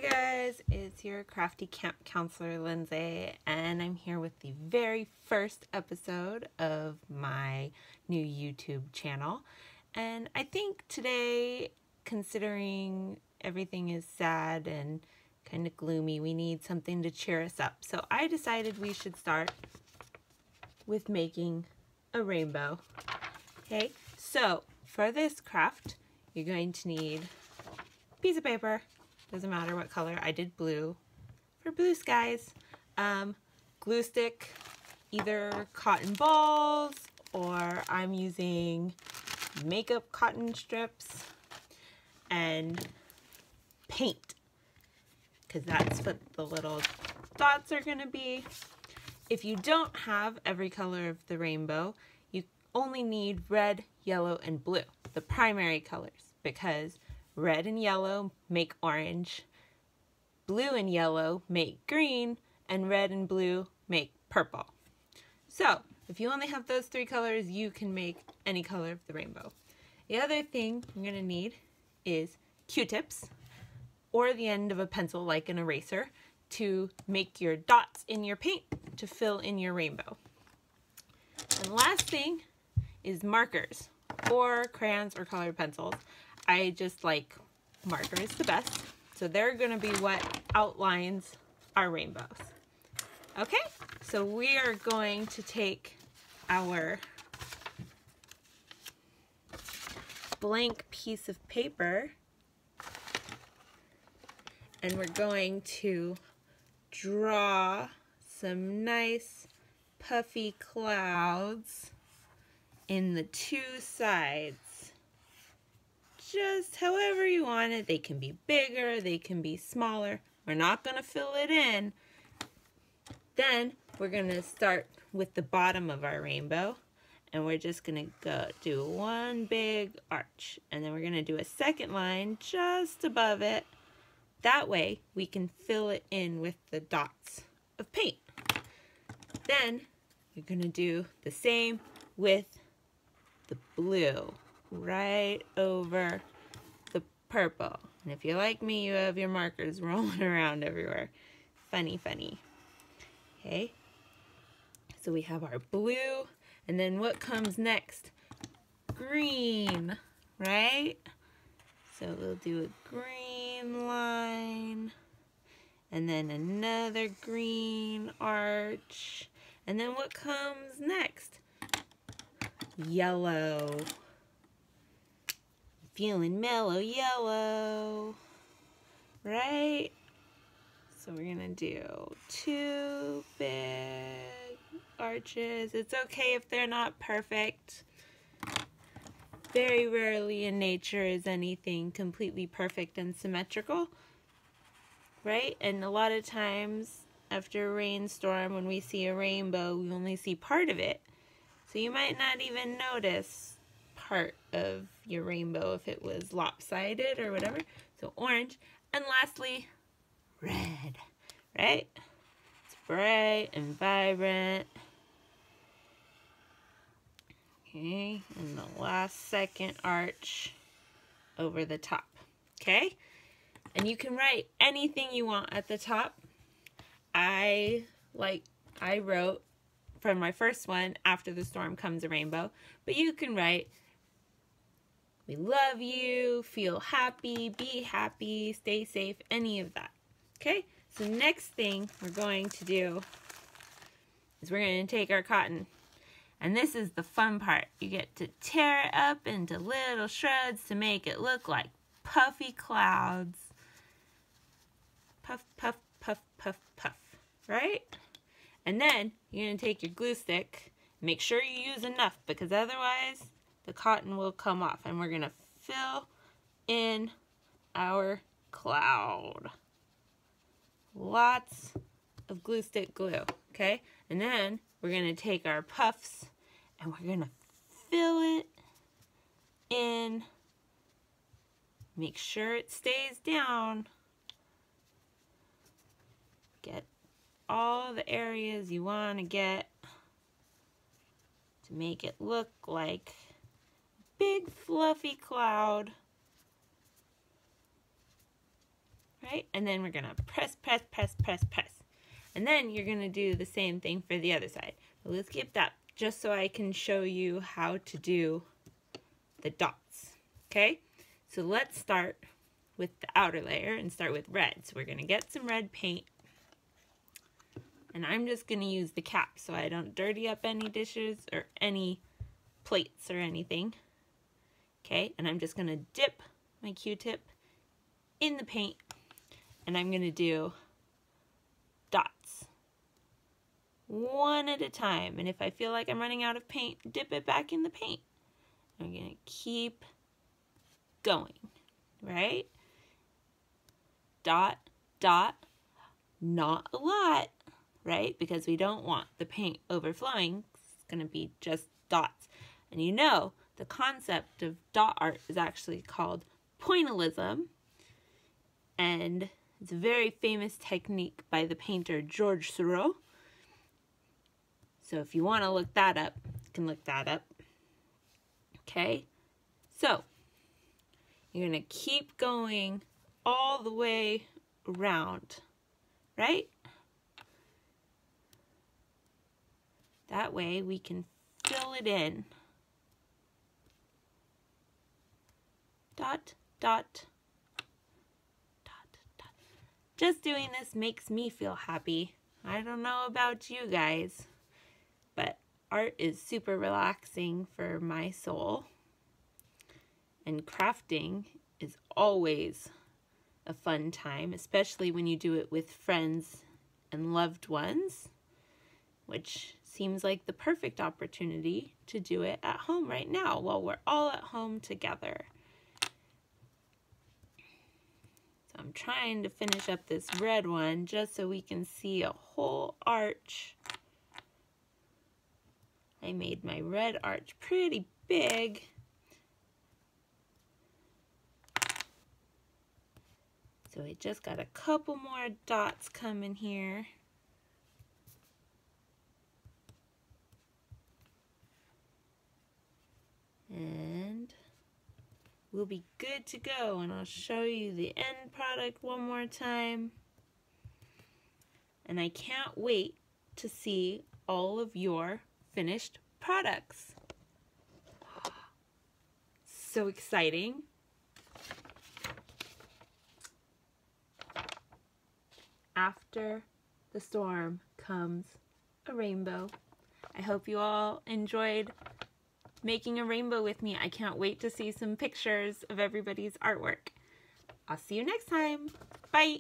Hi guys, it's your crafty camp counselor Lindsay, and I'm here with the very first episode of my new YouTube channel. And I think today, considering everything is sad and kind of gloomy, we need something to cheer us up. So I decided we should start with making a rainbow. Okay, so for this craft, you're going to need a piece of paper. Doesn't matter what color. I did blue for blue skies. Glue stick, either cotton balls or I'm using makeup cotton strips, and paint, because that's what the little dots are going to be. If you don't have every color of the rainbow, you only need red, yellow, and blue, the primary colors, because red and yellow make orange, blue and yellow make green, and red and blue make purple. So if you only have those three colors, you can make any color of the rainbow. The other thing you're going to need is Q-tips or the end of a pencil like an eraser to make your dots in your paint to fill in your rainbow. And last thing is markers or crayons or colored pencils. I just like markers the best, so they're going to be what outlines our rainbows. Okay, so we are going to take our blank piece of paper and we're going to draw some nice puffy clouds in the two sides. Just however you want it. They can be bigger, they can be smaller. We're not going to fill it in. Then we're going to start with the bottom of our rainbow, and we're just going to go do one big arch, and then we're going to do a second line just above it. That way we can fill it in with the dots of paint. Then you're going to do the same with the blue right over the purple. And if you're like me, you have your markers rolling around everywhere. Funny, funny. Okay, so we have our blue, and then what comes next? Green, right? So we'll do a green line, and then another green arch, and then what comes next? Yellow. Feeling mellow yellow, right? So we're gonna do two big arches. It's okay if they're not perfect. Very rarely in nature is anything completely perfect and symmetrical, right? And a lot of times after a rainstorm, when we see a rainbow, we only see part of it. So you might not even notice part of your rainbow if it was lopsided or whatever. So orange. And lastly, red, right? It's bright and vibrant. Okay, and the last second arch over the top. Okay? And you can write anything you want at the top. I wrote from my first one, after the storm comes a rainbow, but you can write, we love you, feel happy, be happy, stay safe, any of that. Okay, so next thing we're going to do is we're going to take our cotton, and this is the fun part. You get to tear it up into little shreds to make it look like puffy clouds. Puff, puff, puff, puff, puff, right? And then you're going to take your glue stick, make sure you use enough, because otherwise the cotton will come off, and we're going to fill in our cloud. Lots of glue stick glue, okay? And then we're going to take our puffs and we're going to fill it in. Make sure it stays down. Get all the areas you want to get to make it look like a big fluffy cloud. right? And then we're gonna press, press, press, press, press. And then you're gonna do the same thing for the other side. But let's skip that just so I can show you how to do the dots, okay? So let's start with the outer layer and start with red. So we're gonna get some red paint, and I'm just gonna use the cap so I don't dirty up any dishes or any plates or anything. Okay, and I'm just gonna dip my Q-tip in the paint, and I'm gonna do dots one at a time. And if I feel like I'm running out of paint, dip it back in the paint. I'm gonna keep going, right? Dot, dot, not a lot, right? Because we don't want the paint overflowing. It's gonna be just dots. And you know, the concept of dot art is actually called pointillism, and it's a very famous technique by the painter Georges Seurat. So if you want to look that up, you can look that up. Okay, so you're going to keep going all the way around, right? That way we can fill it in. Dot, dot, dot, dot. Just doing this makes me feel happy. I don't know about you guys, but art is super relaxing for my soul. And crafting is always a fun time, especially when you do it with friends and loved ones, which seems like the perfect opportunity to do it at home right now while we're all at home together. I'm trying to finish up this red one just so we can see a whole arch. I made my red arch pretty big. So I just got a couple more dots coming here. And we'll be good to go, and I'll show you the end product one more time. And I can't wait to see all of your finished products. So exciting. After the storm comes a rainbow. I hope you all enjoyed making a rainbow with me. I can't wait to see some pictures of everybody's artwork. I'll see you next time. Bye.